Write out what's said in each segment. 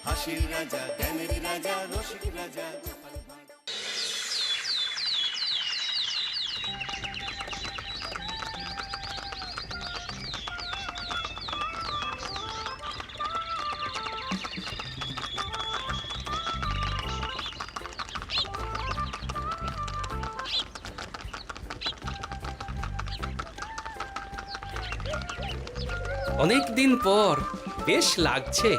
হাসির রাজা, জ্ঞানের রাজা, রসিক রাজা। অনেক দিন পর বেশ লাগছে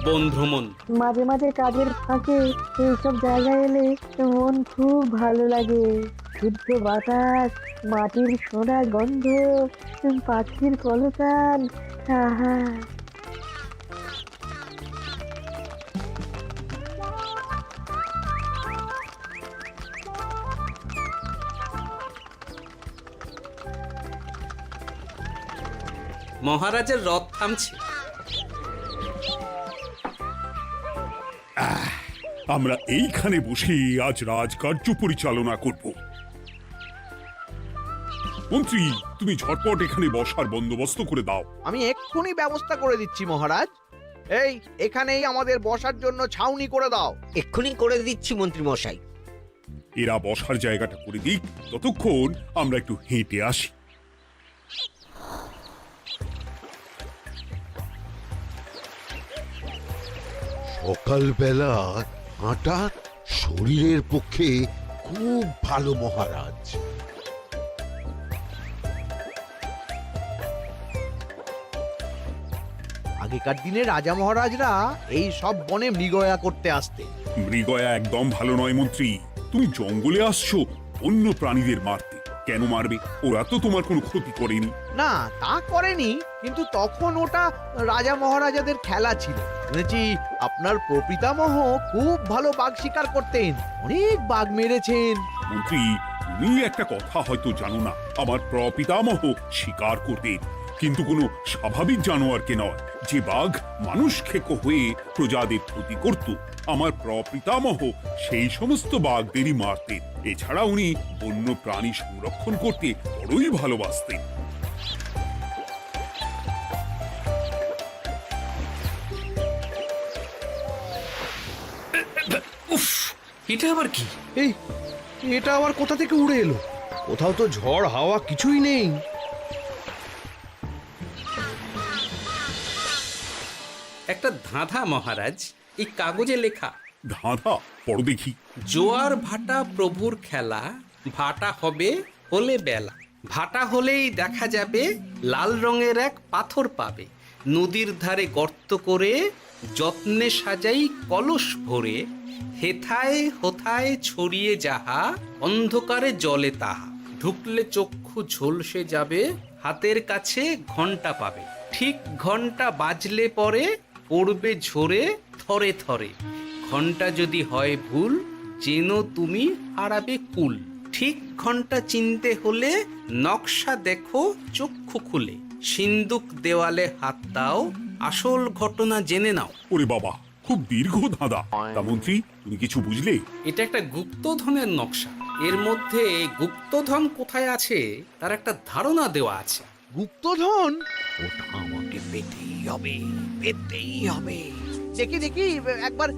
বন ভ্রমণ। মাঝে মাঝে কাজের ফাঁকে এইসব জায়গায় এলে মন খুব ভালো লাগে। শুদ্ধ বাতাস, মাটির সোনা গন্ধ, পাখির কলতান, আহা। মহারাজের রথ থামছে। আমরা এইখানে বসে আজ রাজকার্য পরিচালনা করব। মন্ত্রী, তুমি ঝটপট এখানে বসার বন্দোবস্ত করে দাও। আমি এক্ষুনি ব্যবস্থা করে দিচ্ছি মহারাজ। এই এখানেই আমাদের বসার জন্য ছাউনি করে দাও। এক্ষুনি করে দিচ্ছি মন্ত্রী মশাই। এরা বসার জায়গাটা করে দিক, ততক্ষণ আমরা একটু হেঁটে আসি। সকালবেলা হাঁটা শরীরের পক্ষে খুব ভালো মহারাজ। আগেকার দিনে রাজা মহারাজরা এই সব বনে মৃগয়া করতে আসতেন। মৃগয়া একদম ভালো নয় মন্ত্রী। তুমি জঙ্গলে আসছো অন্য প্রাণীদের মারতে। কেন মারবে? ওরা তো তোমার কোনো ক্ষতি করেনি। না, তা করেনি, কিন্তু তখন ওটা রাজা মহারাজাদের খেলা ছিল। শুনেছি আপনার প্রপিতামহ খুব ভালো বাঘ শিকার করতেন, অনেক বাঘ মেরেছেন। মন্ত্রী, তুমি একটা কথা হয়তো জানো না। আমার প্রপিতামহ শিকার করতেন, কিন্তু কোনো স্বাভাবিক জানোয়ারকে নয়। যে বাঘ মানুষ খেকো হয়ে প্রজাদের ক্ষতি করত, আমার প্রপিতামহ সেই সমস্ত বাঘদেরই মারতেন। এছাড়া উনি বন্য প্রাণী সংরক্ষণ করতে বড়ই ভালোবাসতেন। উফ, এটা আবার কি? এই এটা আবার কোথা থেকে উড়ে এলো? কোথাও তো ঝড় হাওয়া কিছুই নেই। একটা ধাঁধা মহারাজ, এই কাগজে লেখা। ধাঁধা? পড়ো দেখি। জোয়ার ভাটা প্রভুর খেলা, ভাটা হবে হলে বেলা। ভাটা হলেই দেখা যাবে লাল রঙের এক পাথর পাবে। নদীর ধারে গর্ত করে যত্নে সাজাই কলস ভরে। হেথায় হোথায় ছড়িয়ে যাহা, অন্ধকারে জলে তাহা। ঢুকলে চক্ষু ঝলসে যাবে, হাতের কাছে ঘন্টা পাবে। ঠিক ঘন্টা বাজলে পরে পড়বে ঝরে থরে থরে। ঘন্টা যদি হয় ভুল, যেন তুমি হারাবে কুল। ঠিক ঘন্টা চিনতে হলে নকশা দেখো চক্ষু খুলে। সিন্দুক দেওয়ালে হাত দাও, আসল ঘটনা জেনে নাও। ওরে বাবা, খুব দীর্ঘ ধাঁধা। তা মন্ত্রী, তুমি কিছু বুঝলে? এটা একটা গুপ্তধনের নকশা। এর মধ্যে গুপ্তধন কোথায় আছে তার একটা ধারণা দেওয়া আছে। গুপ্তধন? ওটা আমাকে পেতেই হবে, পেতেই হবে। দেখি দেখি, একবার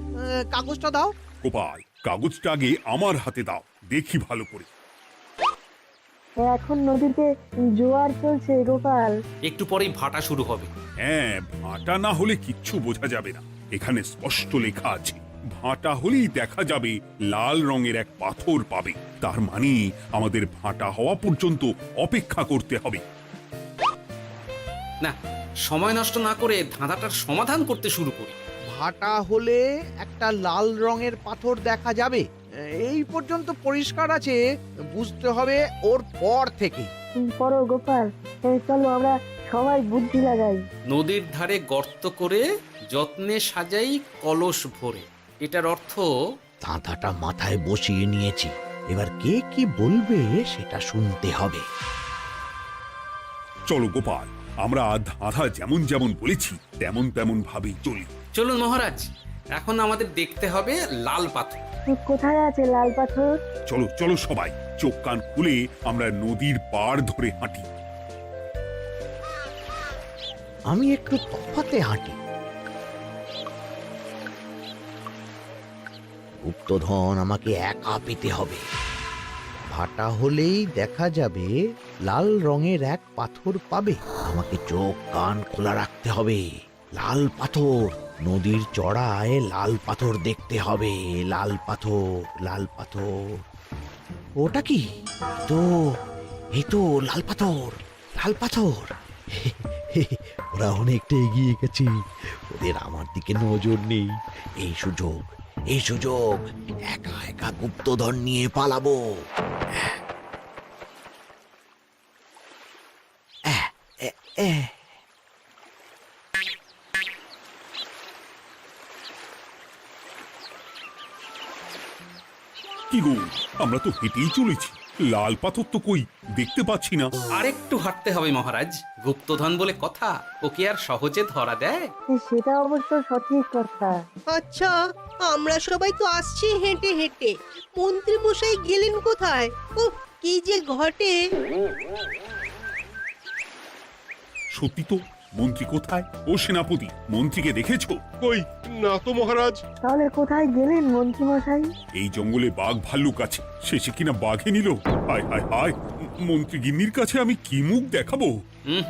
কাগজটা দাও। গোপাল, কাগজটা আগে আমার হাতে দাও, দেখি ভালো করে। এখন নদীতে জোয়ার চলছে গোপাল। একটু পরেই ভাটা শুরু হবে। হ্যাঁ, ভাটা না হলে কিচ্ছু বোঝা যাবে না। এখানে স্পষ্ট লেখা আছে, ভাটা হলেই দেখা যাবে লাল রঙের এক পাথর পাবে। তার মানে আমাদের ভাটা হওয়া পর্যন্ত অপেক্ষা করতে হবে। না, সময় নষ্ট না করে ধাঁধাটার সমাধান করতে শুরু করি। ভাটা হলে একটা লাল রঙের পাথর দেখা যাবে, এই পর্যন্ত পরিষ্কার আছে। বুঝতে হবে ওর পর থেকে। পড়ো গোপাল, চলো আমরা সবাই বুদ্ধি লাগাই। নদীর ধারে গর্ত করে যত্নে সাজাই কলস ভরে। এটার অর্থ, ধাঁধাটা মাথায় বসিয়ে নিয়েছি, এবার কে কি বলবে সেটা শুনতে হবে। চলো গোপাল, আমরা ধাঁধা যেমন যেমন বলেছি তেমন তেমন ভাবেই চলি। চলুন মহারাজ, এখন আমাদের দেখতে হবে লাল পাথর। কোথায় আছে লাল পাথর? চলো চলো সবাই, চোখ কান খুলে আমরা নদীর পাড় ধরে হাঁটি। আমি একটু তফাতে হাঁটি। গুপ্তধন আমাকে একা পেতে হবে। ভাটা হলেই দেখা যাবে লাল রঙের এক পাথর পাবে। আমাকে চোখ কান খোলা রাখতে হবে। লাল পাথর, নদীর চড়ায় লাল পাথর দেখতে হবে। লাল পাথর, লাল পাথর। ওটা কি? তো এই তো লাল পাথর, লাল পাথর। ওরা অনেকটা এগিয়ে গেছে, ওদের আমার দিকে নজর নেই। এই সুযোগ, এই সুযোগ, একা একা গুপ্তধন নিয়ে পালাবো। কি গো, আমরা তো হেঁটেই চলেছি, লাল পাথর তো কই দেখতে পাচ্ছি না। আরেকটু হাঁটতে হবে মহারাজ, গুপ্তধন বলে কথা, ওকে আর সহজে ধরা দেয়? সেটা অবশ্য সঠিক কথা। আচ্ছা, আমরা সবাই তো আসছি হেঁটে হেঁটে, মন্ত্রী মশাই গেলেন কোথায়? ও কি যে ঘটে! সত্যি তো, মন্ত্রী কোথায়? ও সেনাপতি, মন্ত্রীকে দেখেছো? কই না তো মহারাজ। তাহলে কোথায় গেলেন মন্ত্রী মশাই? এই জঙ্গলে বাঘ ভাল্লুক আছে, শেষে কিনা বাঘে নিল। হায় হায় হায়, মন্ত্রী গিন্নির কাছে আমি কি মুখ দেখাবো? হুম,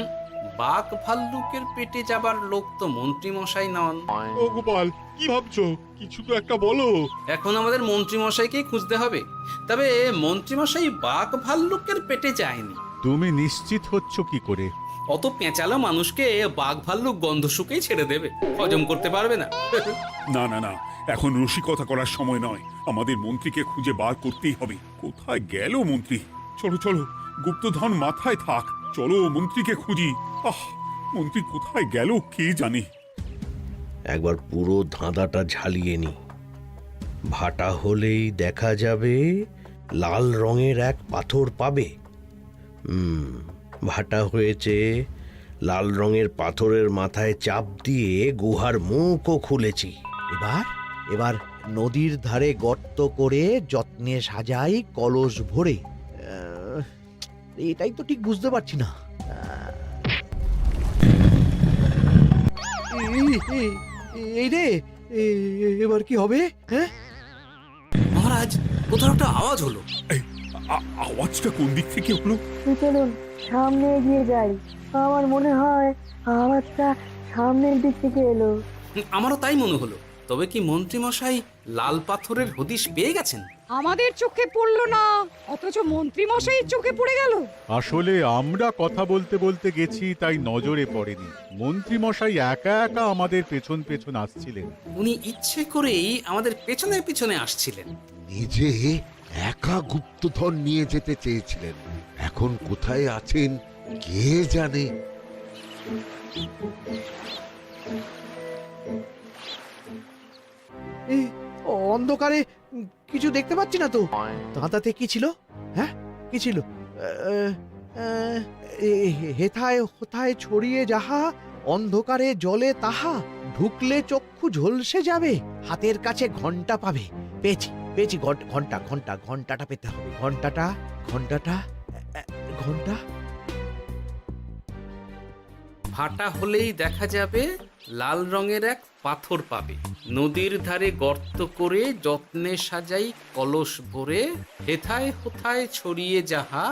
বাঘ ভাল্লুকের পেটে যাবার লোক তো মন্ত্রী মশাই নন। ও গোপাল, কি ভাবছো? কিছু তো একটা বলো। এখন আমাদের মন্ত্রী মশাইকেই খুঁজতে হবে। তবে মন্ত্রী মশাই বাঘ ভাল্লুকের পেটে যায়নি। তুমি নিশ্চিত হচ্ছ কি করে? অত পেঁচালো মানুষকে বাঘ ভাল্লুক গন্ধ শুকেই ছেড়ে দেবে, হজম করতে পারবে না। না না না, এখন রসিকতা করার সময় নয়, আমাদের মন্ত্রীকে খুঁজে বার করতেই হবে। কোথায় গেল মন্ত্রী? চলো চলো, গুপ্তধন মাথায় থাক, চলো মন্ত্রীকে খুঁজি। আহ, মন্ত্রী কোথায় গেল কে জানে। একবার পুরো ধাঁধাটা ঝালিয়ে নি। ভাটা হলেই দেখা যাবে লাল রঙের এক পাথর পাবে। ভাটা হয়েছে, লাল রঙের পাথরের মাথায় চাপ দিয়ে গুহার মুখও খুলেছি। এবার এবার নদীর ধারে গর্ত করে যত্নে সাজাই কলস ভরে। এটাই তো ঠিক বুঝতে পারছি না। এই রে, এবার কি হবে? হ্যাঁ মহারাজ, কোথাও একটা আওয়াজ হলো। আওয়াজটা কোন দিক থেকে হলো? চলুন সামনে এগিয়ে যাই। আমার মনে হয় আওয়াজটা সামনের দিক থেকে এলো। আমারও তাই মনে হলো। তবে কি মন্ত্রী মশাই লাল পাথরের হদিশ পেয়ে গেছেন? আমাদের চোখে পড়লো না, অথচ মন্ত্রী মশাই চোখে পড়ে গেল। আসলে আমরা কথা বলতে বলতে গেছি, তাই নজরে পড়েনি। মন্ত্রী মশাই একা একা আমাদের পেছন পেছন আসছিলেন। উনি ইচ্ছে করেই আমাদের পেছনে পেছনে আসছিলেন। নিজে একা গুপ্তধন নিয়ে যেতে চেয়েছিলেন, এখন কোথায় আছেন কে জানে। এই অন্ধকারে কিছু দেখতে পাচ্ছি না তো। দাঁতাতে কি ছিল? হ্যাঁ, কি ছিল? হেথায় হোথায় ছড়িয়ে যাহা, অন্ধকারে জলে তাহা, ঢুকলে চক্ষু ঝলসে যাবে, হাতের কাছে ঘন্টা পাবে। পেয়েছি পেয়েছি, ঘন্টা ঘন্টা ঘন্টাটা পেতে হবে। ঘন্টাটা ঘন্টাটা ঘন্টা। ভাটা হলেই দেখা যাবে লাল রঙের এক পাথর পাবে। নদীর ধারে গর্ত করে যত্নে সাজাই কলস ভরে, হেথায় হোথায় ছড়িয়ে যাহা,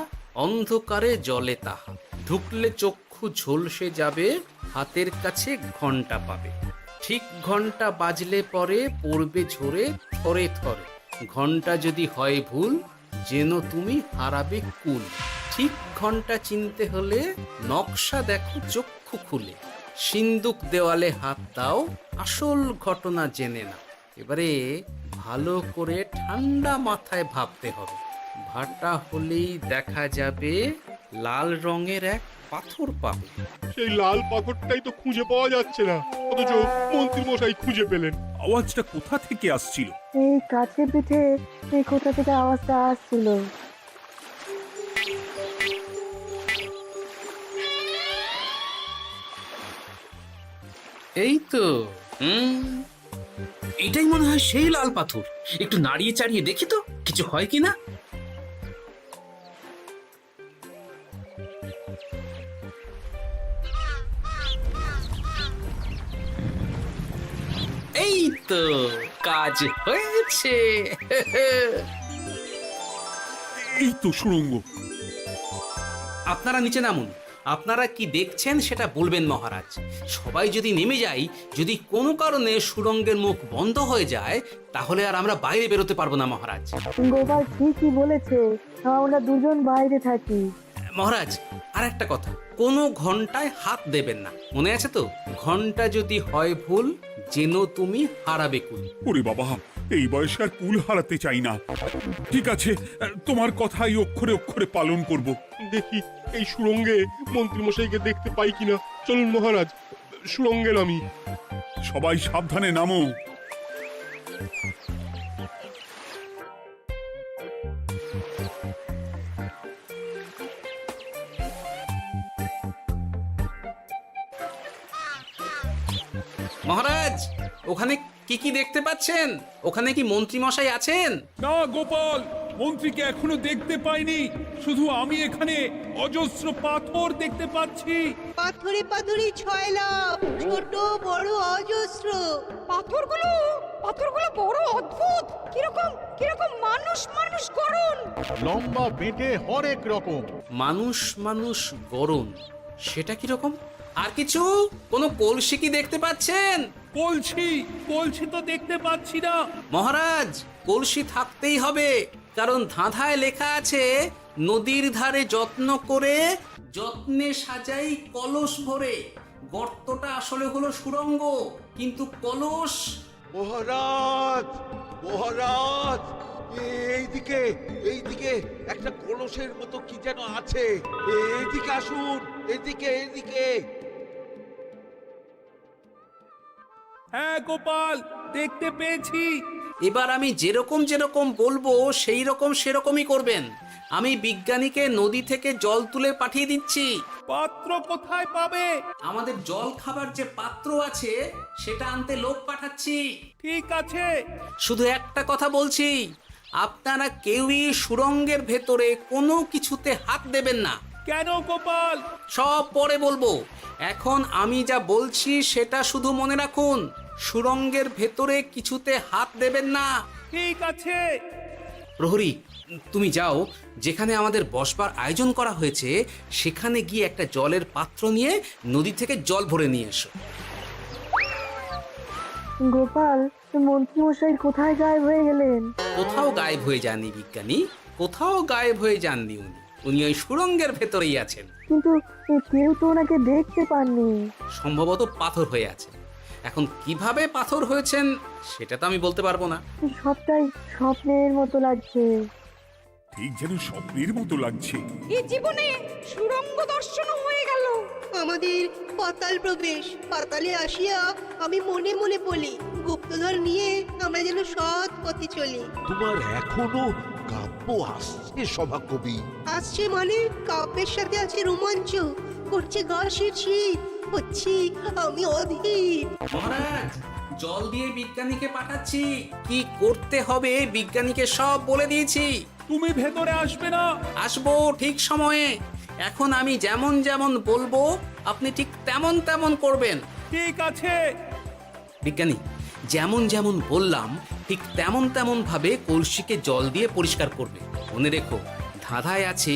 অন্ধকারে জলে তাহা, ঢুকলে চক্ষু ঝলসে যাবে, হাতের কাছে ঘন্টা পাবে। ঠিক ঘন্টা বাজলে পরে পড়বে ঝরে থরে থরে, ঘন্টা যদি হয় ভুল যেন তুমি হারাবে কুল। ঠিক ঘন্টা চিনতে হলে নকশা দেখো চক্ষু খুলে, সিন্দুক দেওয়ালে হাত দাও, আসল ঘটনা জেনে নাও। এবারে ভালো করে ঠান্ডা মাথায় ভাবতে হবে। ভাটা হলেই দেখা যাবে লাল রঙের এক পাথর পাবে। সেই লাল পাথরটাই তো খুঁজে পাওয়া যাচ্ছে না, অথচ মন্ত্রী মশাই খুঁজে পেলেন। আওয়াজটা কোথা থেকে আসছিল? এই কাছে পিঠে এই কোথা থেকে আওয়াজটা আসছিল। এই তো, এটাই মনে হয় সেই লাল পাথর। একটু নাড়িয়ে চাড়িয়ে দেখি তো কিছু হয় কিনা। এই তো, কাজ হয়েছে। এই তো সুড়ঙ্গ। আপনারা নিচে নামুন। আপনারা কি দেখছেন সেটা বলবেন মহারাজ। সবাই যদি নেমে যাই, যদি কোনো কারণে সুড়ঙ্গের মুখ বন্ধ হয়ে যায়, তাহলে আর আমরা বাইরে বেরোতে পারবো না মহারাজ। গোপাল ঠিকই বলেছে, আমরা দুজন বাইরে থাকি। মহারাজ, আর একটা কথা, কোনো ঘন্টায় হাত দেবেন না, মনে আছে তো? ঘন্টা যদি হয় ভুল, যেন তুমি হারাবে কুল। ওরে বাবা, এই বয়সে আর কুল হারাতে চাই না। ঠিক আছে, তোমার কথাই অক্ষরে অক্ষরে পালন করব। দেখি এই সুরঙ্গে মন্ত্রী মশাইকে দেখতে পাই কিনা। চলুন মহারাজ, সুরঙ্গে নামি। সবাই সাবধানে নামো। মহারাজ, ওখানে কি কি দেখতে পাচ্ছেন? ওখানে কি মন্ত্রী মশাই আছেন? না গোপাল, মন্ত্রীকে এখনো দেখতে পাইনি। শুধু আমি এখানে অজস্র পাথর দেখতে পাচ্ছি। পাথরে পাথরে ছয় লাভ, ছোট বড় অজস্র। পাথরগুলো বড় অদ্ভুত, কিরকম কিরকম মানুষ মানুষ গড়ন। লম্বা বেঁটে হরেক রকম। মানুষ মানুষ গরম, সেটা কি রকম? আর কিছু? কোনো কলসি কি দেখতে পাচ্ছেন? কলসি তো দেখতে পাচ্ছি না। মহারাজ, কলসি থাকতেই হবে, কারণ ধাঁধায় লেখা আছে, নদীর ধারে যত্ন করে যত্নে সাজাই কলস ভরে। গর্তটা আসলে হলো সুড়ঙ্গ, কিন্তু কলস। মহারাজ, মহারাজ, এইদিকে এইদিকে একটা কলসের মতো কি যেন আছে। এইদিকে আসুন, এদিকে এদিকে। হ্যাঁ গোপাল, দেখতে পেয়েছি। এবার আমি যেরকম যেরকম বলবো সেই রকম সেরকমই করবেন। আমি বিজ্ঞানীকে নদী থেকে জল তুলে পাঠিয়ে দিচ্ছি। পাত্র কোথায় পাবে? আমাদের জল খাবার যে পাত্র আছে সেটা আনতে লোক পাঠাচ্ছি। ঠিক আছে। শুধু একটা কথা বলছি, আপনারা কেউই সুড়ঙ্গের ভেতরে কোনো কিছুতে হাত দেবেন না। কেন গোপাল? সব পরে বলবো, এখন আমি যা বলছি সেটা শুধু মনে রাখুন। সুড়ঙ্গের ভেতরে কিছুতে হাত দেবেন না। ঠিক আছে। প্রহরী, তুমি যাও, যেখানে আমাদের বসবার আয়োজন করা হয়েছে সেখানে গিয়ে একটা জলের পাত্র নিয়ে নদী থেকে জল ভরে নিয়ে এসো। গোপাল, মন্ত্রী মশাই কোথায় গায়েব হয়ে গেলেন? কোথাও গায়েব হয়ে যাননি বিজ্ঞানী, কোথাও গায়েব হয়ে যাননি উনি। উনি ওই সুড়ঙ্গের ভেতরেই আছেন। কিন্তু কেউ তো ওনাকে দেখতে পাননি। সম্ভবত পাথর হয়ে আছে। এখন কিভাবে পাথর হয়েছেন সেটা তো আমি বলতে পারবো না। সবটাই স্বপ্নের মতো লাগছে। ঠিক যেন স্বপ্নের মতো লাগছে। এই জীবনে সুরঙ্গ দর্শন হয়ে গেল। আমাদের পাতাল প্রবেশ। পাতালে আসিয়া আমি মনে মনে বলি, গুপ্তধর নিয়ে আমরা যেন সৎ পথে চলি। তোমার এখনো কাব্য আসছে সভাকবি? আসছে মানে কাব্যের সাথে আছে রোমাঞ্চ, করছে গা শীত, হচ্ছি আমি অধীর। মহারাজ, জল দিয়ে বিজ্ঞানীকে পাঠাচ্ছি। কি করতে হবে বিজ্ঞানীকে সব বলে দিয়েছি। তুমি ভেতরে আসবে না? আসবো ঠিক সময়ে। এখন আমি যেমন যেমন বলবো আপনি ঠিক তেমন তেমন করবেন। ঠিক আছে। বিজ্ঞানী, যেমন যেমন বললাম ঠিক তেমন তেমন ভাবে কলসিকে জল দিয়ে পরিষ্কার করবে। মনে রেখো, ধাঁধায় আছে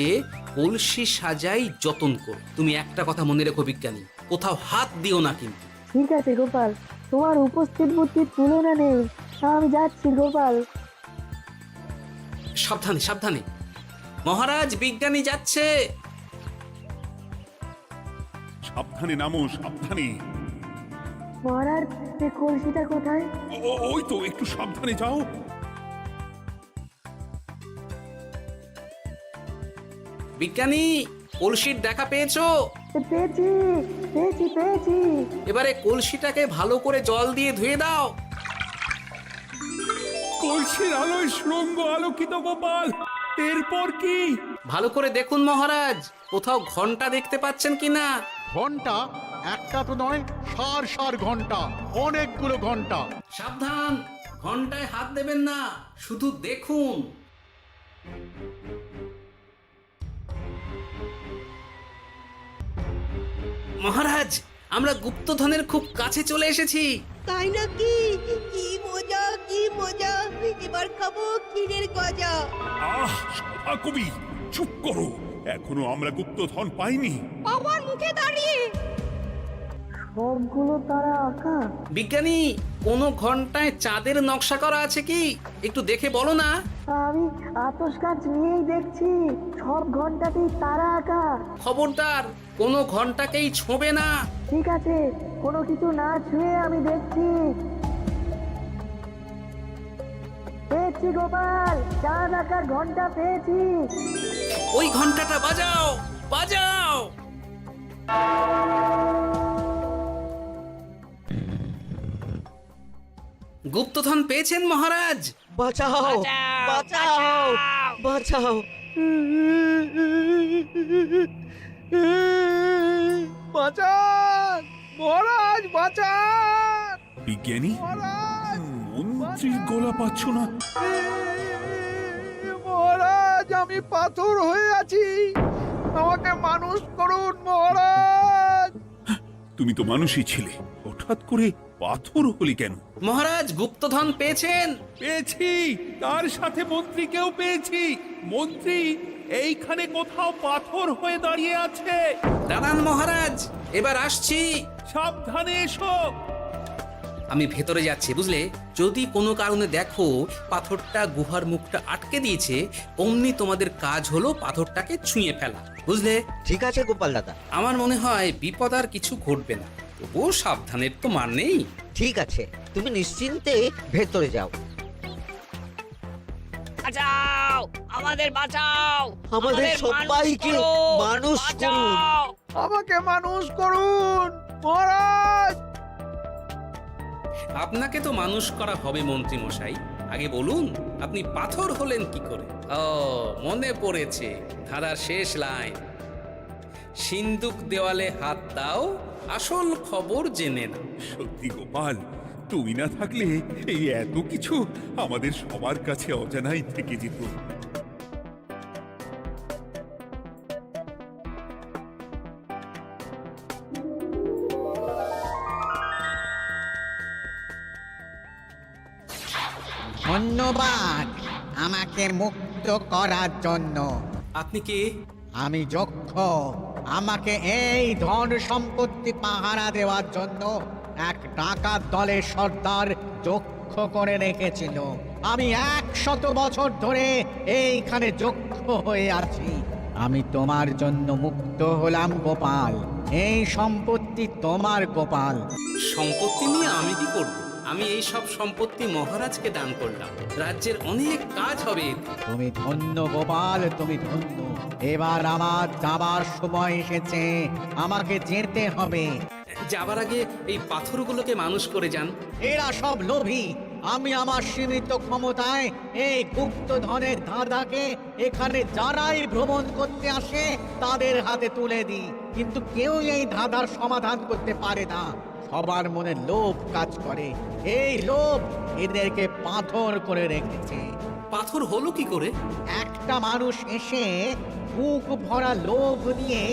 কলসি সাজাই যতন কর। তুমি একটা কথা মনে রেখো বিজ্ঞানী, কোথাও হাত দিও না কিন্তু। ঠিক আছে গোপাল, তোমার উপস্থিত বুদ্ধির তুলনা নেই। আমি যাচ্ছি গোপাল। সাবধানে সাবধানে। মহারাজ, বিজ্ঞানী যাচ্ছে। সাবধানে নামো, সাবধানে। মহারাজ, কলসিটা কোথায়? ওই তো, একটু সাবধানে যাও। বিজ্ঞানী, কলসির দেখা পেয়েছো? পেয়েছি পেয়েছি পেয়েছি। এবারে কলসিটাকে ভালো করে জল দিয়ে ধুয়ে দাও। কলসির আলোয় সুড়ঙ্গ আলোকিত গোপাল। এরপর কি? ভালো করে দেখুন মহারাজ, কোথাও ঘন্টা দেখতে পাচ্ছেন কিনা? ঘন্টা? একটা তো নয়, সার সার ঘন্টা, অনেকগুলো ঘন্টা। সাবধান, ঘন্টায় হাত দেবেন না, শুধু দেখুন। মহারাজ, আমরা গুপ্তধনের খুব কাছে চলে এসেছি। তাই নাকি? কি মজা, কি মজা, এবার খাবো ক্ষীরের গজা। আহ সভা কবি, চুপ করো। এখনো আমরা গুপ্তধন পাইনি। বাবার মুখে দাঁড়িয়ে সবগুলো তারা আঁকা। বিজ্ঞানী, কোনো ঘন্টায় চাঁদের নকশা করা আছে কি? একটু দেখে বলো না। আমি আতস কাজ নিয়েই দেখছি, সব ঘন্টাতেই তারা আঁকা। খবরদার, কোনো ঘন্টাকেই ছোঁবে না। ঠিক আছে, কোনো কিছু না ছুঁয়ে আমি দেখছি। পেয়েছি গোপাল, চাঁদ আঁকার ঘন্টা পেয়েছি। ওই ঘন্টাটা বাজাও, বাজাও। গুপ্তধন পেয়েছেন মহারাজ? বাঁচাও বাঁচাও বাঁচাও। বাঁচান মহারাজ, বাঁচান বিজ্ঞানী, মহারাজ, মন্ত্রীর গলা পাচ্ছ না? মহারাজ, আমি পাথর হয়ে আছি, আমাকে মানুষ করুন মহারাজ। তুমি তো মানুষই ছিলে, হঠাৎ করে পাথর হলি কেন? মহারাজ, গুপ্তধন পেয়েছেন? পেয়েছি, তার সাথে মন্ত্রীকেও পেয়েছি। মন্ত্রী এইখানে কোথাও পাথর হয়ে দাঁড়িয়ে আছে। দাঁড়ান মহারাজ, এবার আসছি। সাবধানে এসো। আমি ভেতরে যাচ্ছি, বুঝলে? যদি কোনো কারণে দেখো পাথরটা গুহার মুখটা আটকে দিয়েছে, অমনি তোমাদের কাজ হলো পাথরটাকে ছুঁয়ে ফেলা, বুঝলে? ঠিক আছে গোপাল দাদা। আমার মনে হয় বিপদ আর কিছু ঘটবে না, তবুও সাবধানের তো মান নেই। ঠিক আছে, তুমি নিশ্চিন্তে ভেতরে যাও। বাঁচাও, আমাদের বাঁচাও, আমাদের সবাইকে মানুষ করুন। আমাকে মানুষ করুন মহারাজ। আপনাকে তো মানুষ করা হবে মন্ত্রী মশাই। আগে বলুন, আপনি পাথর হলেন কি করে? ও, মনে পড়েছে, ধারার শেষ লাইন, সিন্দুক দেওয়ালে হাত দাও, আসল খবর জেনে না। সত্যি গোপাল, তুমি না থাকলে এই এত কিছু আমাদের সবার কাছে অজানাই থেকে যেত। ধন্যবাদ আমাকে মুক্ত করার জন্য। আপনি কে? আমি যক্ষ। আমাকে এই ধন সম্পত্তি পাহারা দেওয়ার জন্য এক ডাকাত দলের সর্দার যক্ষ করে রেখেছিল। আমি 100 বছর ধরে এইখানে যক্ষ হয়ে আছি। আমি তোমার জন্য মুক্ত হলাম গোপাল। এই সম্পত্তি তোমার গোপাল। সম্পত্তি নিয়ে আমি কি করব? আমি এই সব সম্পত্তি মহারাজকে দান করলাম, রাজ্যের অনেক কাজ হবে। তুমি ধন্য গোপাল, তুমি ধন্য। এবার আমার যাবার সময় এসেছে, আমাকে যেতে হবে। যাবার আগে এই পাথরগুলোকে মানুষ করে যান। এরা সব লোভী। আমি আমার সীমিত ক্ষমতায় এই গুপ্তধনের ধাঁধাকে এখানে যারাই ভ্রমণ করতে আসে তাদের হাতে তুলে দিই, কিন্তু কেউ এই ধাঁধার সমাধান করতে পারে না। সবার মনে লোভ কাজ করে, এই লোভ এদেরকে পাথর করে রেখেছে। পাথর হলো কি করে? একটা মানুষ এসে বুক ভরা লোভ নিয়ে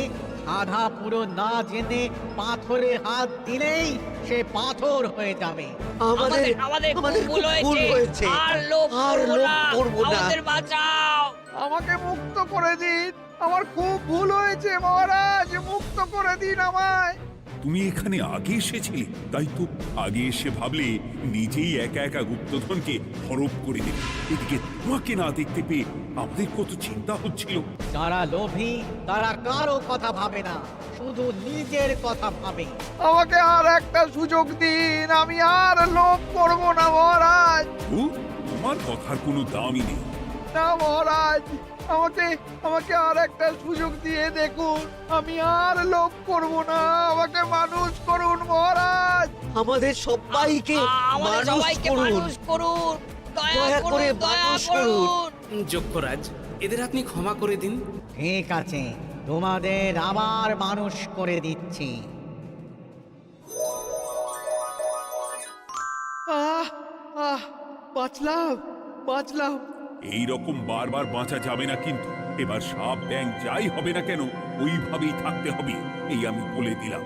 আধা পুরো না জেনে পাথরে হাত দিলেই সে পাথর হয়ে যাবে। আমাদের আমাদের আমাদের ভুল ভুল হয়েছে। আর লোভ আর করবো লোভ না, করবো না। আমাদের বাঁচাও। আমাকে মুক্ত করে দিন, আমার খুব ভুল হয়েছে মহারাজ, মুক্ত করে দিন আমায়। তুমি এখানে আগে এসেছিলে, তাই তো আগে এসে ভাবলে নিজেই একা একা গুপ্তধনকে হরপ করে দেবে। এদিকে তোমাকে না দেখতে পেয়ে আমাদের কত চিন্তা হচ্ছিল। যারা লোভী তারা কারো কথা ভাবে না, শুধু নিজের কথা ভাবে। আমাকে আর একটা সুযোগ দিন, আমি আর লোভ করব না মহারাজ। ও, তোমার কথার কোনো দামই নেই। না মহারাজ, আমাকে আমাকে আর একটা সুযোগ দিয়ে দেখুন, আমি আর লোভ করব না, আমাকে মানুষ করুন মহারাজ। আমাদের সবাইকে আমাদের মানুষ সবাইকে করুন। মানুষ করুন, দয়া দয়া করে করুন, দয়া মানুষ করুন। করুন। যক্ষরাজ, এদের আপনি ক্ষমা করে দিন। ঠিক আছে, তোমাদের আবার মানুষ করে দিচ্ছি। বাঁচলাম বাঁচলাম। এই রকম বারবার বাঁচা যাবে না, কিন্তু এবার সাপ ব্যাং যাই হবে না কেন ওইভাবেই থাকতে হবে, এই আমি বলে দিলাম।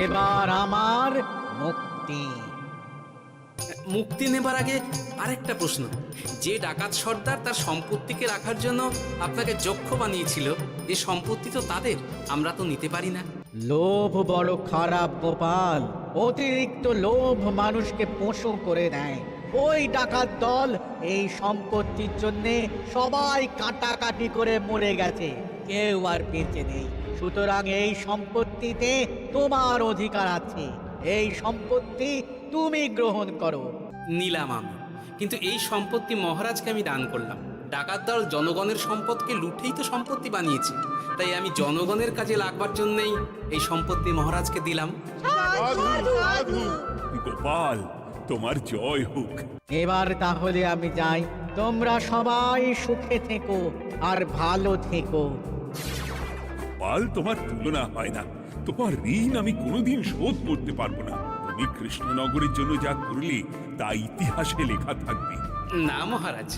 এবার আমার মুক্তি। মুক্তি নেবার আগে আরেকটা প্রশ্ন, যে ডাকাত সর্দার তার সম্পত্তিকে রাখার জন্য আপনাকে যক্ষ বানিয়েছিল, এই সম্পত্তি তো তাদের, আমরা তো নিতে পারি না। লোভ বড় খারাপ গোপাল, অতিরিক্ত লোভ মানুষকে পশু করে দেয়। ওই ডাকাত দল এই সম্পত্তির জন্য সবাই কাটাকাটি করে মরে গেছে, কেউ আর বেঁচে নেই। সুতরাং এই সম্পত্তিতে তোমার অধিকার আছে, এই সম্পত্তি তুমি গ্রহণ করো। নিলাম আমি, কিন্তু এই সম্পত্তি মহারাজকে আমি দান করলাম। ডাকাত দল জনগণের সম্পদকে লুঠেই তো সম্পত্তি বানিয়েছে, তাই আমি জনগণের কাজে লাগবার জন্যই এই সম্পত্তি মহারাজকে দিলাম। গোপাল, তোমার জয় হোক। এবার তাহলে আমি যাই, তোমরা সবাই সুখে থেকো আর ভালো থেকো। গোপাল, তোমার তুলনা হয় না। তোমার ঋণ আমি কোনোদিন শোধ করতে পারবো না। তুমি কৃষ্ণনগরের জন্য যা করলে তা ইতিহাসে লেখা থাকবে। না মহারাজ,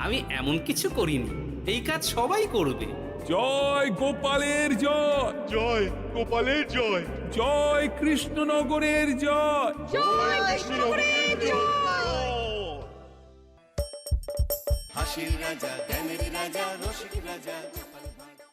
আমি এমন কিছু করিনি, এই কাজ সবাই করবে। জয় গোপালের জয়, জয় গোপালের জয়, জয় কৃষ্ণনগরের জয়। হাসির রাজা জ্ঞানের রাজা রসিক রাজা গোপাল।